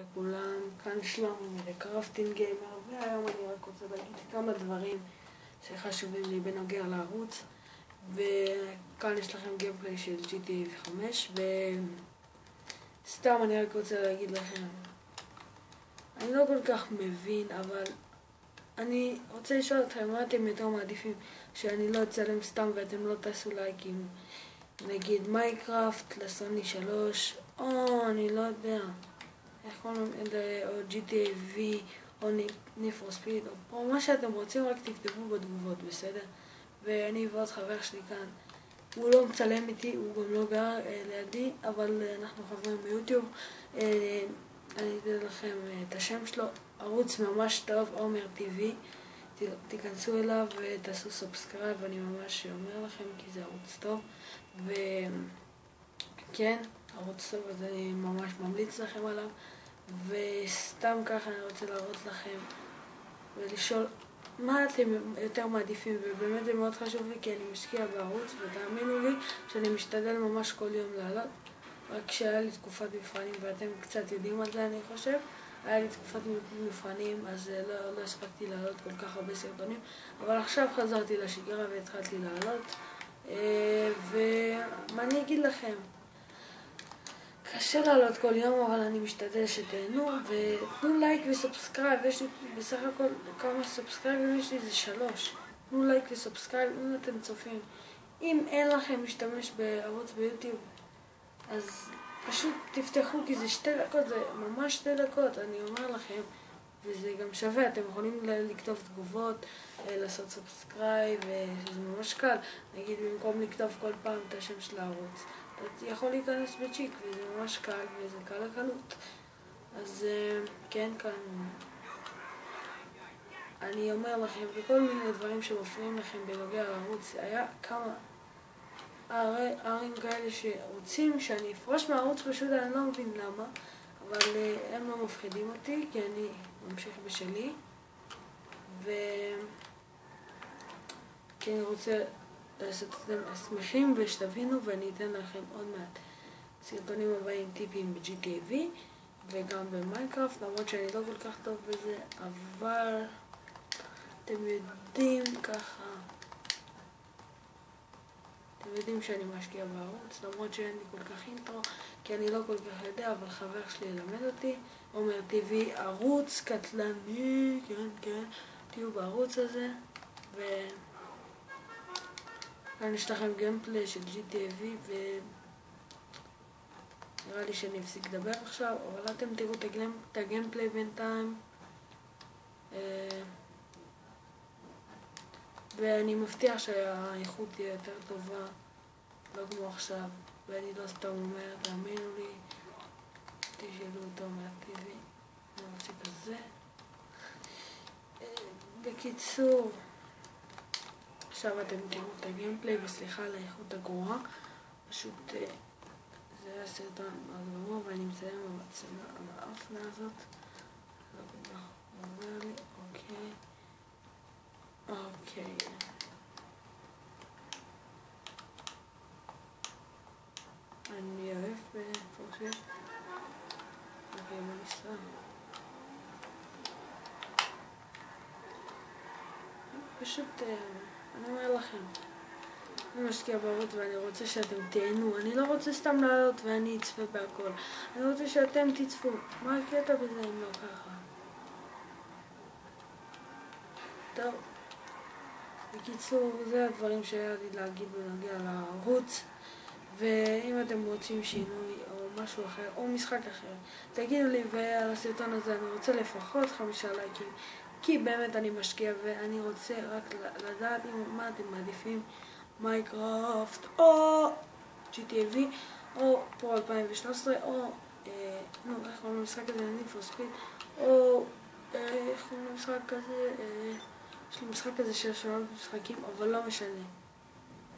לכולם, כאן שלמה מקראפטינג גיימר, והיום אני רק רוצה להגיד כמה דברים שחשובים לי בנוגע לערוץ. וכאן יש לכם גיימפליי של GTA 5, וסתם אני רק רוצה להגיד לכם, אני לא כל כך מבין, אבל אני רוצה לשאול אתכם, מה אתם יותר מעדיפים? שאני לא אצלם סתם ואתם לא תעשו לייקים, נגיד מיינקראפט לסוני 3, או אני לא יודע, איך קוראים לזה, או GTA V, או Need for Speed, או מה שאתם רוצים, רק תכתבו בתגובות, בסדר? ואני ועוד חבר שלי כאן, הוא לא מצלם איתי, הוא גם לא גר לידי, אבל אנחנו חברים ביוטיוב. אני אתן לכם את השם שלו, ערוץ ממש טוב, עומר TV, תיכנסו אליו ותעשו סאבסקרייב, אני ממש אומר לכם כי זה ערוץ טוב. וכן, ערוץ טוב, אז אני ממש ממליץ לכם עליו. וסתם ככה אני רוצה להראות לכם ולשאול מה אתם יותר מעדיפים, ובאמת זה מאוד חשוב לי כי אני משקיע בערוץ, ותאמינו לי שאני משתדל ממש כל יום לעלות. רק שהיה לי תקופת מבחנים, ואתם קצת יודעים על זה אני חושב, היה לי תקופת מבחנים, אז לא הספקתי לעלות כל כך הרבה סרטונים, אבל עכשיו חזרתי לשגרה והתחלתי לעלות. ומה אני אגיד לכם, קשה לעלות כל יום, אבל אני משתדל שתהנו, ותנו לייק וסובסקרייב. יש לי בסך הכל כמה סובסקרייבים, יש לי זה 3. תנו לייק וסובסקרייב אם אתם צופים. אם אין לכם משתמש בערוץ ביוטיוב, אז פשוט תפתחו, כי זה 2 דקות, זה ממש 2 דקות, אני אומר לכם, וזה גם שווה. אתם יכולים לכתוב תגובות, לעשות סובסקרייב, וזה ממש קל. נגיד במקום לכתוב כל פעם את השם של הערוץ, אתה יכול להיכנס בצ'יק, וזה ממש קל, וזה קל לקלות. אז כן, כאן אני אומר לכם, וכל מיני דברים שמפריעים לכם בנוגע לערוץ, היה כמה ערים כאלה שרוצים שאני אפרוש מהערוץ, פשוט אני לא מבין למה, אבל הם לא מפחידים אותי, כי אני ממשיך בשלי. כי אני רוצה לעשות אתם שמחים ושתבינו, ואני אתן לכם עוד מעט סרטונים הבאים, טיפים ב-GTA V וגם במיינקראפט, למרות שאני לא כל כך טוב בזה, אבל אתם יודעים ככה, אתם יודעים שאני משקיע בערוץ, למרות שאין לי כל כך אינטרו, כי אני לא כל כך יודע, אבל חבר שלי ילמד אותי. עומר TV, ערוץ קטלני, כן, תהיו בערוץ הזה. כאן יש לכם גיימפליי של GTA V, ונראה לי שאני אפסיק לדבר עכשיו, אבל אתם תראו את הגיימפליי בינתיים. ואני מבטיח שהאיכות תהיה יותר טובה, לא כמו עכשיו, ואני לא סתם אומר, תאמינו לי, תשאלו אותו מה-TV, אני רוצה כזה. בקיצור, עכשיו אתם תראו את הגיימפליי, וסליחה על האיכות הגרועה, פשוט זה היה סרטון מאוד גרוע, ואני מצלם במצלמה המאפנה הזאת, לא כל כך עובר לי, אוקיי. אני אוהב בפורשט. אוקיי, במשרה. פשוט, אני אומר לכם, אני משקיע בערוץ ואני רוצה שאתם תהנו. אני לא רוצה סתם לעלות ואני אצפה בהכל. אני רוצה שאתם תצפו. מה הקטע בזה אם לא ככה? טוב. בקיצור, זה הדברים שהיה לי להגיד בנוגע לערוץ. ואם אתם רוצים שינוי או משהו אחר או משחק אחר, תגידו לי, ועל הסרטון הזה אני רוצה לפחות 5 לייקים, כי באמת אני משקיע ואני רוצה רק לדעת מה אתם מעדיפים, מיינקראפט או GTA V או פרו 2013 או איך קוראים למשחק הזה, Need for Speed, או איך קוראים למשחק כזה, יש לי משחק כזה של 3 משחקים, אבל לא משנה.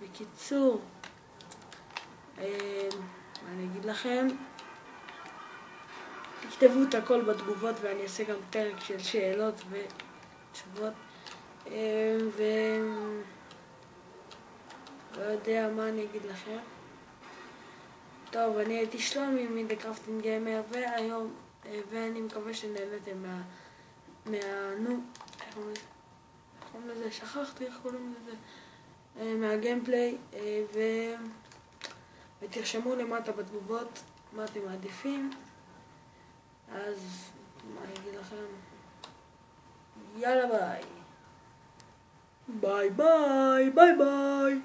בקיצור, אני אגיד לכם, תכתבו את הכל בתגובות ואני אעשה גם פרק של שאלות ותשובות, לא יודע מה אני אגיד לכם. טוב, אני הייתי שלומי מקראפטינג גיימר, והיום ואני מקווה שנהנתם איך קוראים לזה? שכחתי איך קוראים לזה. מהגיימפליי, ותרשמו למטה בתגובות מה אתם מעדיפים. אז מה אני אגיד לכם? יאללה ביי. ביי ביי ביי ביי.